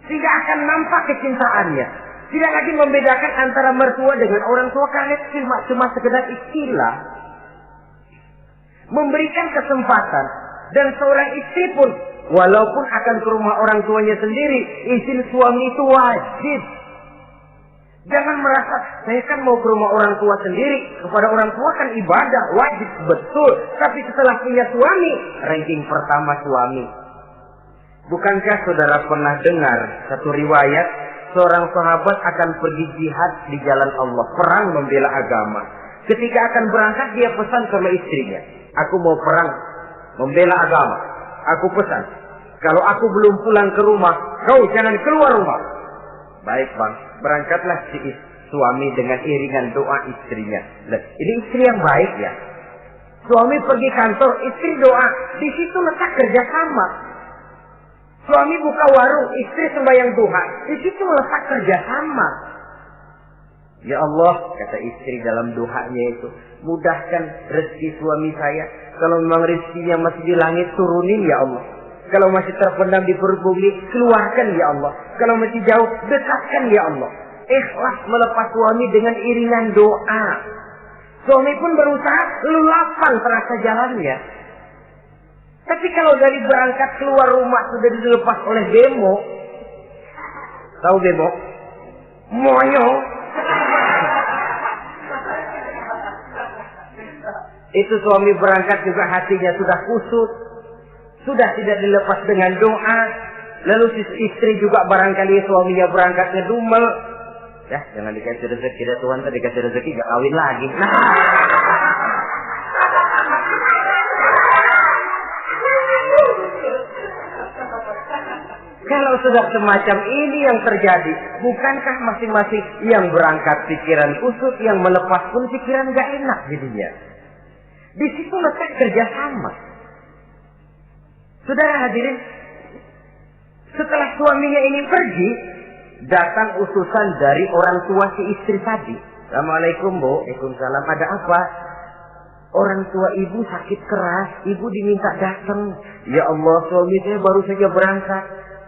Speaker 1: Tidak akan nampak kecintaannya. Tidak lagi membedakan antara mertua dengan orang tua karena cuma sekedar istilah. Memberikan kesempatan. Dan seorang istri pun, walaupun akan ke rumah orang tuanya sendiri, izin suami itu wajib. Jangan merasa, saya kan mau ke rumah orang tua sendiri, kepada orang tua kan ibadah, wajib, betul. Tapi setelah punya suami, ranking pertama suami. Bukankah saudara pernah dengar satu riwayat, seorang sahabat akan pergi jihad di jalan Allah, perang membela agama. Ketika akan berangkat, dia pesan sama istrinya, "Aku mau perang membela agama. Aku pesan, kalau aku belum pulang ke rumah, kau jangan keluar rumah." Baik bang, berangkatlah si suami dengan iringan doa istrinya. Nah, ini istri yang baik ya. Suami pergi kantor, istri doa. Di situ letak kerjasama. Suami buka warung, istri sembahyang duha. Di situ letak kerjasama. Ya Allah, kata istri dalam doanya itu, mudahkan rezeki suami saya. Kalau memang rezekinya masih di langit, turunin ya Allah. Kalau masih terpendam di perut bumi, keluarkan ya Allah. Kalau masih jauh, dekatkan ya Allah. Ikhlas melepas suami dengan iringan doa. Suami pun berusaha lulapan terasa jalannya. Tapi kalau dari berangkat keluar rumah sudah dilepas oleh bemo. Tahu bemo? Moyo. Itu suami berangkat juga hatinya sudah kusut. Sudah tidak dilepas dengan doa. Lalu istri juga barangkali suaminya berangkat ngedumel. Ya, jangan dikasih rezeki dah Tuhan, tadi dikasih rezeki gak kawin lagi. Nah. Kalau sudah semacam ini yang terjadi, bukankah masing-masing yang berangkat pikiran kusut, yang melepas pun pikiran gak enak jadinya. Di situ letak kerjasama. Saudara hadirin, setelah suaminya ini pergi, datang utusan dari orang tua si istri tadi. Assalamualaikum Bu. Waalaikumsalam. Ada apa? Orang tua ibu sakit keras, ibu diminta datang. Ya Allah, suami saya baru saja berangkat.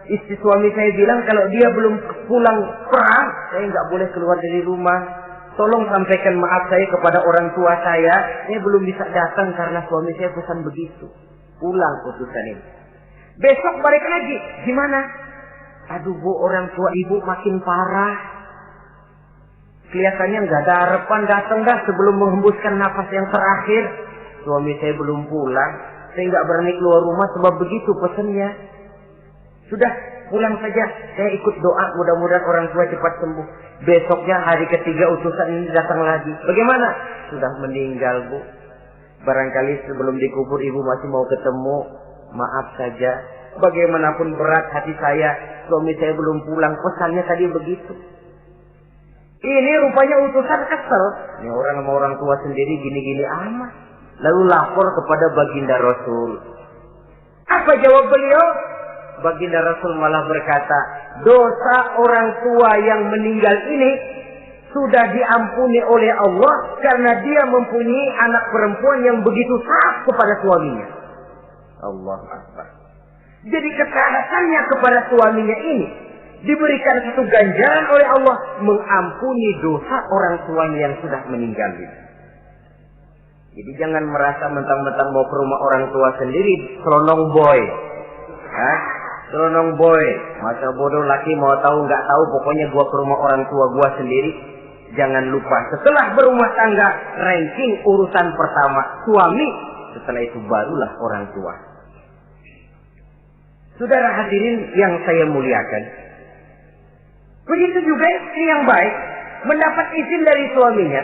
Speaker 1: Istri suami saya bilang kalau dia belum pulang perang, saya nggak boleh keluar dari rumah. Tolong sampaikan maaf saya kepada orang tua saya belum bisa datang karena suami saya pesan begitu. Pulang utusan ini. Besok balik lagi. Gimana? Aduh Bu, orang tua ibu makin parah. Kelihatannya nggak ada harapan datang dah sebelum menghembuskan nafas yang terakhir. Suami saya belum pulang. Saya nggak berani keluar rumah sebab begitu pesannya. Sudah, pulang saja. Saya ikut doa mudah-mudahan orang tua cepat sembuh. Besoknya hari ketiga utusan ini datang lagi. Bagaimana? Sudah meninggal Bu. Barangkali sebelum dikubur ibu masih mau ketemu. Maaf saja. Bagaimanapun berat hati saya, suami saya belum pulang. Pesannya tadi begitu. Ini rupanya utusan kesel. Ini orang sama orang tua sendiri gini-gini amat. Lalu lapor kepada baginda Rasul. Apa jawab beliau? Baginda Rasul malah berkata, dosa orang tua yang meninggal ini sudah diampuni oleh Allah karena dia mempunyai anak perempuan yang begitu taat kepada suaminya. Allahu Akbar. Jadi ketaatannya kepada suaminya ini diberikan satu ganjaran oleh Allah mengampuni dosa orang tuanya yang sudah meninggal ini. Jadi jangan merasa mentang-mentang mau ke rumah orang tua sendiri selonong boy. Selonong boy, masa bodoh laki mau tahu nggak tahu, pokoknya gua ke rumah orang tua gua sendiri. Jangan lupa setelah berumah tangga, ranking urusan pertama suami, setelah itu barulah orang tua. Saudara hadirin yang saya muliakan, begitu juga istri yang baik mendapat izin dari suaminya.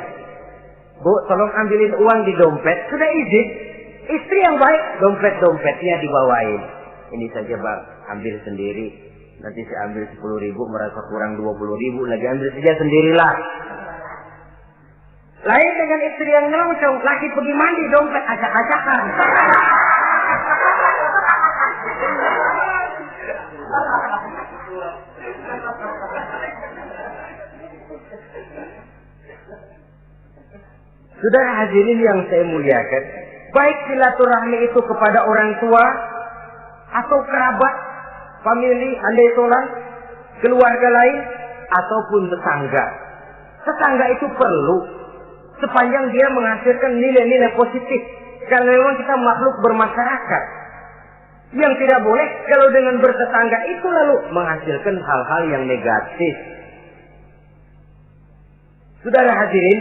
Speaker 1: Bu, tolong ambilin uang di dompet. Sudah izin. Istri yang baik, dompetnya dibawain. Ini saja Bang, ambil sendiri. Nanti saya ambil 10.000, merasa kurang 20.000, lagi ambil saja sendirilah. Lain dengan istri yang nyelonong, laki pergi mandi, dompet acak-acakan. Saudara hadirin yang saya muliakan, baik silaturahmi itu kepada orang tua atau kerabat, famili, andai tolan, keluarga lain, ataupun tetangga. Tetangga itu perlu sepanjang dia menghasilkan nilai-nilai positif. Karena memang kita makhluk bermasyarakat. Yang tidak boleh kalau dengan bertetangga itu lalu menghasilkan hal-hal yang negatif. Saudara hadirin,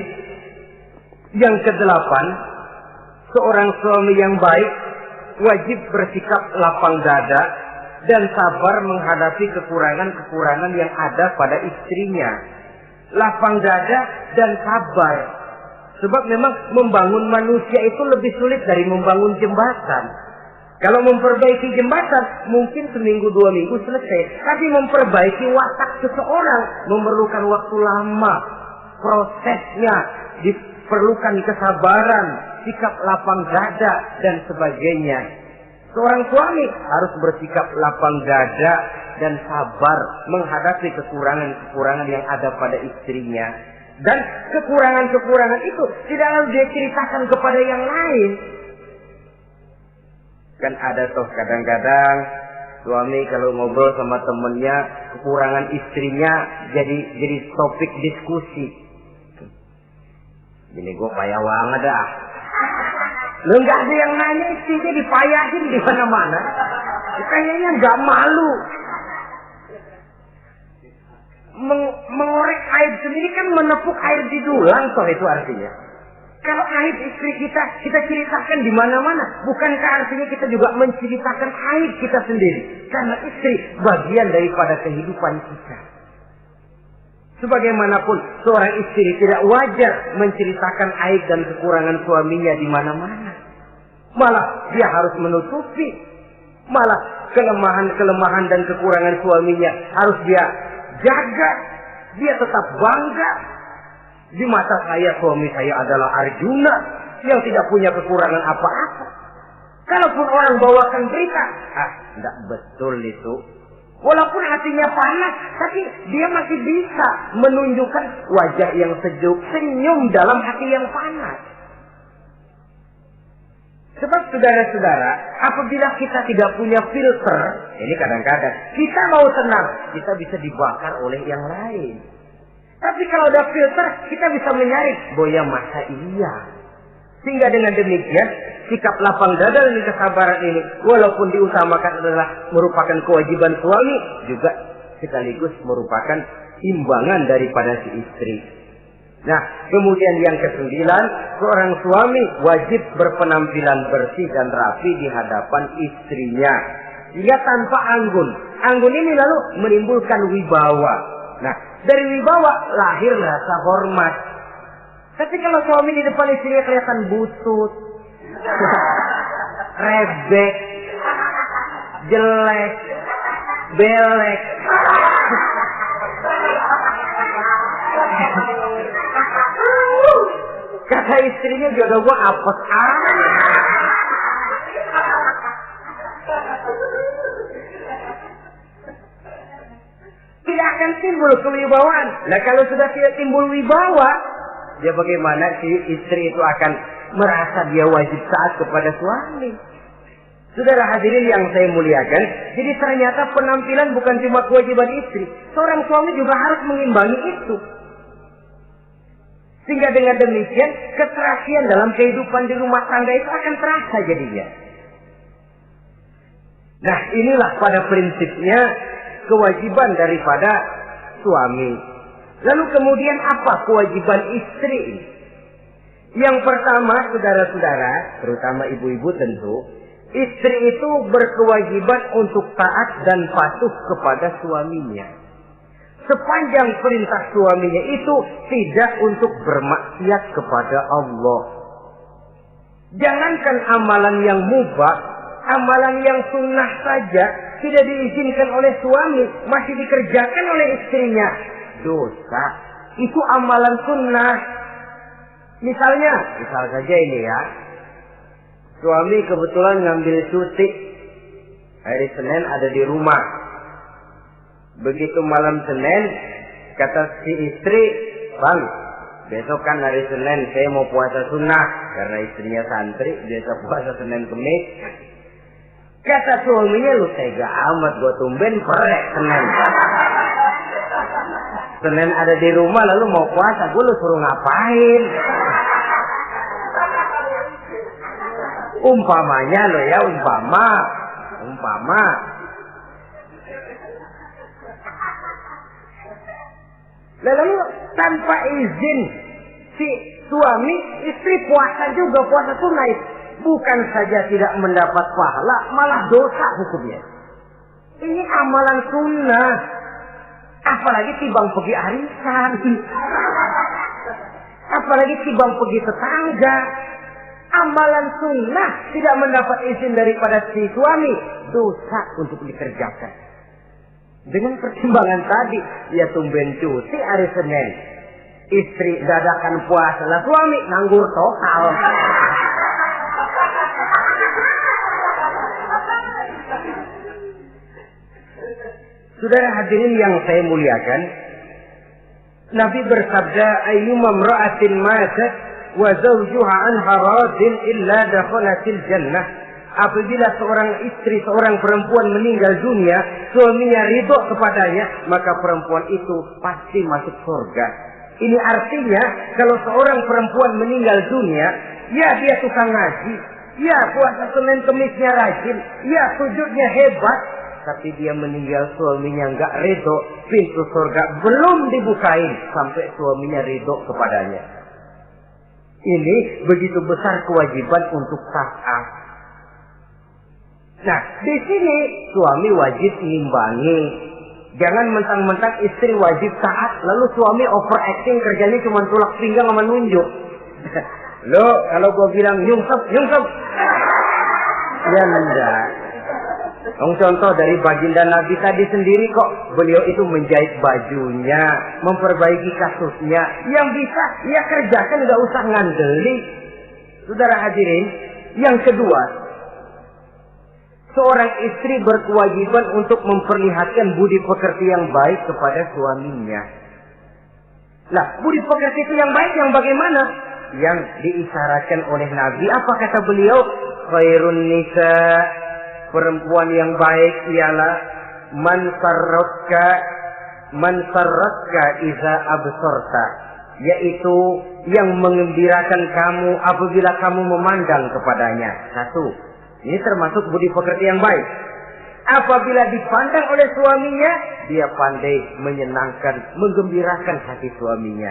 Speaker 1: yang kedelapan, seorang suami yang baik wajib bersikap lapang dada dan sabar menghadapi kekurangan-kekurangan yang ada pada istrinya. Lapang dada dan sabar. Sebab memang membangun manusia itu lebih sulit dari membangun jembatan. Kalau memperbaiki jembatan mungkin seminggu 2 minggu selesai. Tapi memperbaiki watak seseorang memerlukan waktu lama. Prosesnya diperlukan kesabaran, sikap lapang dada dan sebagainya. Seorang suami harus bersikap lapang dada dan sabar menghadapi kekurangan-kekurangan yang ada pada istrinya. Dan kekurangan-kekurangan itu tidak lalu dia ceritakan kepada yang lain. Kan ada toh kadang-kadang suami kalau ngobrol sama temennya, kekurangan istrinya jadi topik diskusi. Gini gue payah banget dah. Lo nggak ada yang nanya, istrinya dipayahin di mana-mana. Kayaknya nggak malu. Mengorek aib sendiri kan menepuk air di dulang toh itu artinya. Kalau aib istri kita ceritakan di mana-mana, bukankah artinya kita juga menceritakan aib kita sendiri? Karena istri bagian daripada kehidupan kita. Sebagaimanapun seorang istri tidak wajar menceritakan aib dan kekurangan suaminya di mana-mana. Malah dia harus menutupi. Malah kelemahan-kelemahan dan kekurangan suaminya harus dia jaga. Dia tetap bangga. Di mata saya, suami saya adalah Arjuna yang tidak punya kekurangan apa-apa. Kalaupun orang bawakan berita, tidak betul itu. Walaupun hatinya panas, tapi dia masih bisa menunjukkan wajah yang sejuk, senyum dalam hati yang panas. Sebab saudara-saudara, apabila kita tidak punya filter, ini kadang-kadang kita mau tenang, kita bisa dibakar oleh yang lain. Tapi kalau ada filter, kita bisa menyaring, boya masa iya. Sehingga dengan demikian, sikap lapang dada dan kesabaran ini, walaupun diutamakan adalah merupakan kewajiban suami, juga sekaligus merupakan imbangan daripada si istri. Nah, kemudian yang ke-9, seorang suami wajib berpenampilan bersih dan rapi di hadapan istrinya. Dia tanpa anggun. Anggun ini lalu menimbulkan wibawa. Nah, dari wibawa lahir rasa hormat. Tapi kalau suami di depan istrinya kelihatan butut, rebek, jelek, belek, kata istrinya jodoh gua apes tidak akan timbul kewibawaan. Nah, kalau sudah tidak timbul wibawa, dia bagaimana si istri itu akan merasa dia wajib taat kepada suami. Saudara hadirin yang saya muliakan, jadi ternyata penampilan bukan cuma kewajiban istri, seorang suami juga harus mengimbangi itu. Sehingga dengan demikian keserasian dalam kehidupan di rumah tangga itu akan terasa jadinya. Nah, inilah pada prinsipnya kewajiban daripada suami. Lalu kemudian apa kewajiban istri ini? Yang pertama, saudara-saudara, terutama ibu-ibu tentu, istri itu berkewajiban untuk taat dan patuh kepada suaminya. Sepanjang perintah suaminya itu tidak untuk bermaksiat kepada Allah. Jangankan amalan yang mubah, amalan yang sunnah saja tidak diizinkan oleh suami, masih dikerjakan oleh istrinya. Dosa. Itu amalan sunnah. Misal saja ini ya. Suami kebetulan ngambil cuti. Hari Senin ada di rumah. Begitu malam Senin, kata si istri, "Bang, besok kan hari Senin, saya mau puasa sunnah." Karena istrinya santri, biasa puasa Senin Kemis. Kata suaminya, "Lu tega amat, gua tumben perek Senin. Senin ada di rumah lalu mau puasa, gue lu suruh ngapain?" Umpamanya lo ya, umpama. Lalu tanpa izin si suami, istri puasa juga, puasa sunnah. Bukan saja tidak mendapat pahala, malah dosa hukumnya. Ini amalan sunnah. Apalagi tibang pergi arisan. Apalagi tibang pergi tetangga. Amalan sunnah tidak mendapat izin daripada si suami, dosa untuk dikerjakan. Dengan pertimbangan tadi, ya tumben cuti hari Senin. Istri dadakan puasa, lah suami nganggur total. Saudara hadirin yang saya muliakan, Nabi bersabda, "Ayyuma imra'atin matat wa zawjuha anha radin illa dakhalatil jannah." Apabila seorang istri, seorang perempuan meninggal dunia, suaminya ridho kepadanya, maka perempuan itu pasti masuk surga. Ini artinya kalau seorang perempuan meninggal dunia, ya dia tukang ngaji, ya puasa Senin Kemisnya rajin, ya sujudnya hebat, tapi dia meninggal suaminya enggak ridho, pintu surga belum dibukain sampai suaminya ridho kepadanya. Ini begitu besar kewajiban untuk taat. Nah, di sini suami wajib mengimbangi. Jangan mentang-mentang istri wajib taat, lalu suami overacting, kerjanya cuma tulak pinggang sama nunjuk. Lo, kalau gua bilang nyungsep. Ya enggak. Contoh dari baginda Nabi tadi sendiri kok, beliau itu menjahit bajunya, memperbaiki kasusnya. Yang bisa, ia kerjakan, nggak usah ngandeli. Saudara hadirin, yang kedua, seorang istri berkewajiban untuk memperlihatkan budi pekerti yang baik kepada suaminya. Lah, budi pekerti itu yang baik yang bagaimana? Yang diisyaratkan oleh Nabi. Apa kata beliau? Khairun nisa, perempuan yang baik ialah man sarratka iza absorta, yaitu yang mengembirakan kamu apabila kamu memandang kepadanya. Satu, ini termasuk budi pekerti yang baik. Apabila dipandang oleh suaminya, dia pandai menyenangkan, menggembirakan hati suaminya.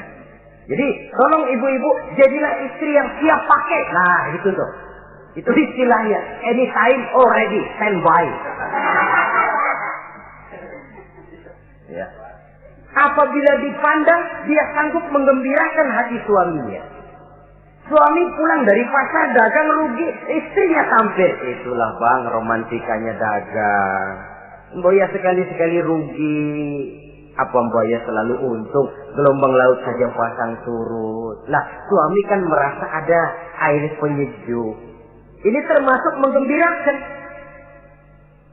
Speaker 1: Jadi, tolong ibu-ibu, jadilah istri yang siap pakai. Nah, itu tuh. Itu istilahnya. Anytime already, standby. Ya. Apabila dipandang, dia sanggup menggembirakan hati suaminya. Suami pulang dari pasar dagang rugi, istrinya tampil. Itulah bang, romantikanya dagang. Mboya sekali-sekali rugi. Apa mboya selalu untung? Gelombang laut saja pasang surut. Lah, suami kan merasa ada air penyejuk. Ini termasuk menggembirakan.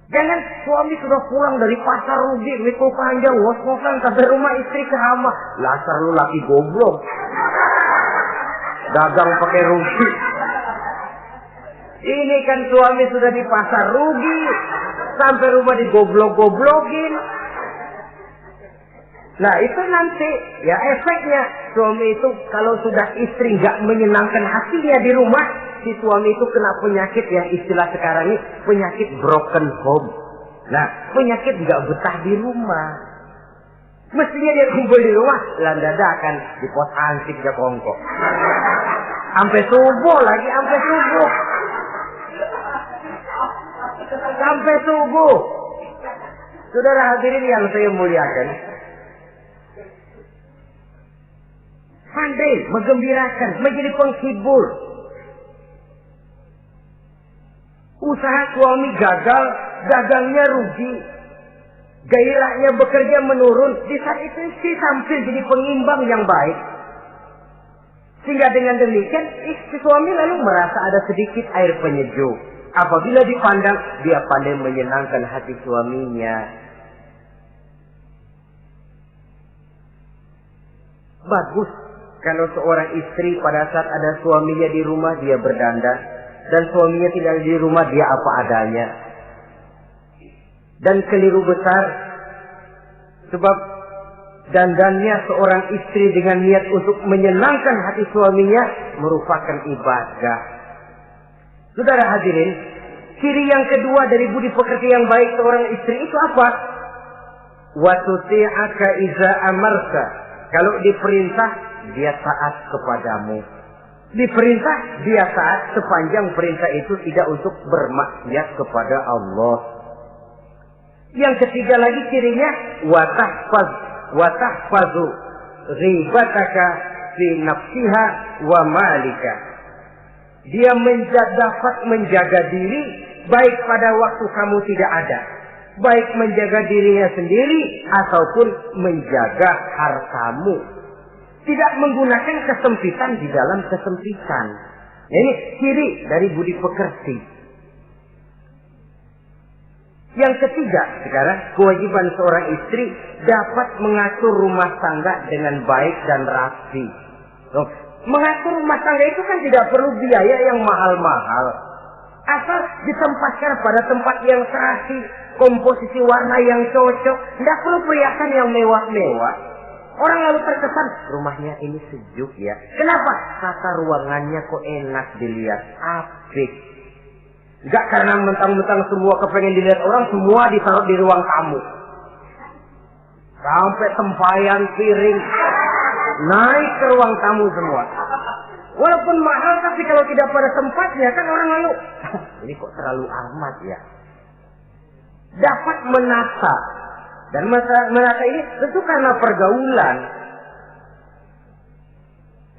Speaker 1: Jangan suami sudah pulang dari pasar rugi, mikul panjang, ngos-ngosan sampai rumah istri kerama. Lasar lu laki goblok. Dagang pakai rugi. Ini kan suami sudah di pasar rugi, sampai rumah digoblok-goblokin. Nah itu nanti ya efeknya, suami itu kalau sudah istri nggak menyenangkan hatinya di rumah, si suami itu kena penyakit yang istilah sekarang ini penyakit broken home. Nah penyakit nggak betah di rumah. Mestinya dia kumpul di rumah, landadakan di pos ansik ya kongkok. Sampai subuh lagi, sampai subuh. Sampai subuh. Saudara hadirin yang saya muliakan, pandai menggembirakan, menjadi penghibur. Usaha suami gagal, dagangnya rugi, gairahnya bekerja menurun. Di saat itu istri tampil jadi pengimbang yang baik. Sehingga dengan demikian istri suami lalu merasa ada sedikit air penyejuk. Apabila dipandang, dia pandai menyenangkan hati suaminya. Bagus kalau seorang istri pada saat ada suaminya di rumah dia berdandan, dan suaminya tidak di rumah dia apa adanya. Dan keliru besar, sebab dandannya seorang istri dengan niat untuk menyenangkan hati suaminya merupakan ibadah. Saudara hadirin, ciri yang kedua dari budi pekerti yang baik seorang istri itu apa? Wa tuti'aka iza amarta. Kalau diperintah, dia taat kepadamu. Diperintah, dia taat sepanjang perintah itu tidak untuk bermaksiat kepada Allah. Yang ketiga lagi cirinya, watahfazu ghibataka fi nafsiha wa malika. Dia dapat menjaga diri baik pada waktu kamu tidak ada, baik menjaga dirinya sendiri ataupun menjaga hartamu. Tidak menggunakan kesempitan di dalam kesempitan. Ini ciri dari budi pekerti. Yang ketiga sekarang, kewajiban seorang istri dapat mengatur rumah tangga dengan baik dan rapi. Mengatur rumah tangga itu kan tidak perlu biaya yang mahal-mahal. Asal ditempatkan pada tempat yang serasi, komposisi warna yang cocok. Tidak perlu perhiasan yang mewah-mewah. Orang lalu terkesan, rumahnya ini sejuk ya. Kenapa? Tata ruangannya kok enak dilihat, apik. Enggak karena mentang-mentang semua kepengen dilihat orang, semua ditaruh di ruang tamu. Sampai tempayan piring naik ke ruang tamu semua. Walaupun mahal, tapi kalau tidak pada tempatnya kan orang lalu, ini kok terlalu amat ya. Dapat menata. Dan menata ini tentu karena pergaulan.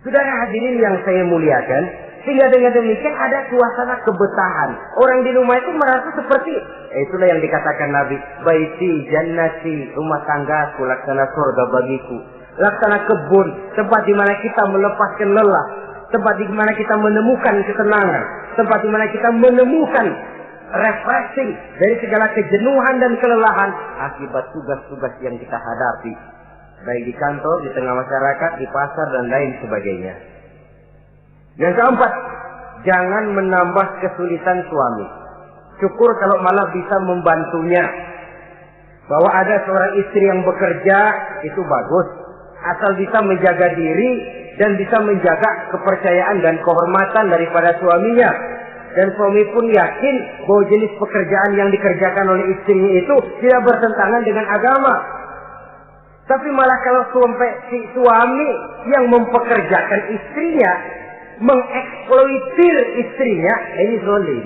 Speaker 1: Saudara hadirin yang saya muliakan, Sehingga dengan demikian ada suasana kebetahan. Orang di rumah itu merasa seperti itulah yang dikatakan Nabi, baiti jannati, rumah tanggaku laksana surga bagiku. Laksana kebun, tempat di mana kita melepaskan lelah, tempat di mana kita menemukan ketenangan, tempat di mana kita menemukan refreshing dari segala kejenuhan dan kelelahan akibat tugas-tugas yang kita hadapi, baik di kantor, di tengah masyarakat, di pasar, dan lain sebagainya. Yang keempat, jangan menambah kesulitan suami. Syukur kalau malah bisa membantunya. Bahwa ada seorang istri yang bekerja, itu bagus. Asal bisa menjaga diri dan bisa menjaga kepercayaan dan kehormatan daripada suaminya. Dan suami pun yakin bahwa jenis pekerjaan yang dikerjakan oleh istrinya itu tidak bertentangan dengan agama. Tapi malah kalau si suami yang mempekerjakan istrinya, mengeksploitir istrinya, ini zalim.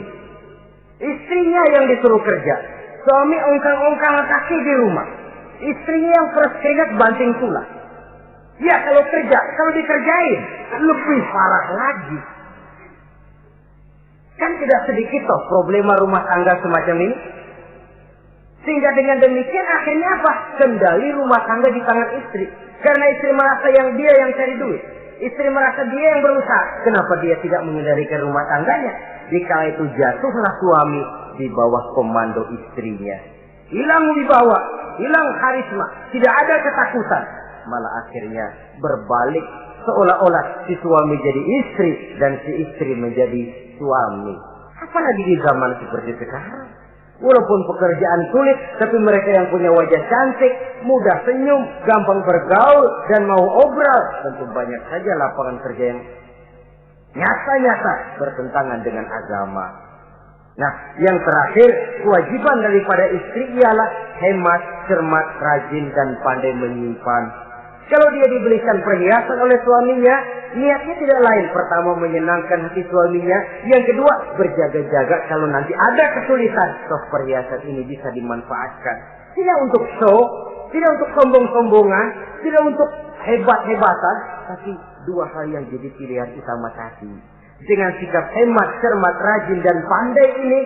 Speaker 1: Istrinya yang disuruh kerja, suami ongkang-ongkang kaki di rumah, istrinya yang peras keringat banting tulang. Ya kalau kerja, kalau dikerjain lebih parah lagi. Kan tidak sedikit toh problema rumah tangga semacam ini. Sehingga dengan demikian akhirnya apa? Kendali rumah tangga di tangan istri. Karena istri merasa dia yang cari duit. Istri merasa dia yang berusaha. Kenapa dia tidak mengendalikan rumah tangganya? Dikala itu jatuhlah suami di bawah komando istrinya. Hilang wibawa, hilang karisma, tidak ada ketakutan. Malah akhirnya berbalik seolah-olah si suami jadi istri dan si istri menjadi suami. Apalagi di zaman seperti sekarang. Walaupun pekerjaan sulit, tapi mereka yang punya wajah cantik, mudah senyum, gampang bergaul, dan mau obral. Tentu banyak saja lapangan kerja yang nyata-nyata bertentangan dengan agama. Nah, yang terakhir, kewajiban daripada istri ialah hemat, cermat, rajin, dan pandai menyimpan. Kalau dia dibelikan perhiasan oleh suaminya, niatnya tidak lain. Pertama, menyenangkan hati suaminya. Yang kedua, berjaga-jaga kalau nanti ada kesulitan, toh perhiasan ini bisa dimanfaatkan. Tidak untuk show, tidak untuk sombong-sombongan, tidak untuk hebat-hebatan, tapi dua hal yang jadi pilihan utama tadi. Dengan sikap hemat, cermat, rajin, dan pandai ini,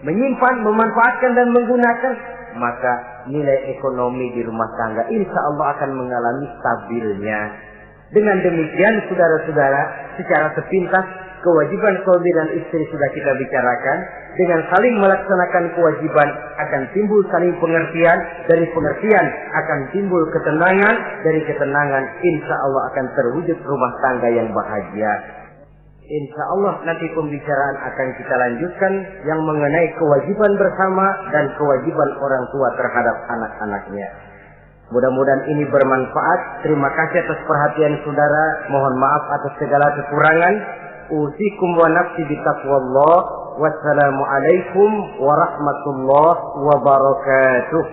Speaker 1: menyimpan, memanfaatkan, dan menggunakan, maka nilai ekonomi di rumah tangga insya Allah akan mengalami stabilnya. Dengan demikian, saudara-saudara, secara sepintas, kewajiban suami dan istri sudah kita bicarakan. Dengan saling melaksanakan kewajiban akan timbul saling pengertian. Dari pengertian akan timbul ketenangan. Dari ketenangan insya Allah akan terwujud rumah tangga yang bahagia. Insya Allah nanti pembicaraan akan kita lanjutkan yang mengenai kewajiban bersama dan kewajiban orang tua terhadap anak-anaknya. Mudah-mudahan ini bermanfaat. Terima kasih atas perhatian saudara. Mohon maaf atas segala kekurangan. Usikum wa nafsi bitaqwallah. Wassalamualaikum warahmatullahi wabarakatuh.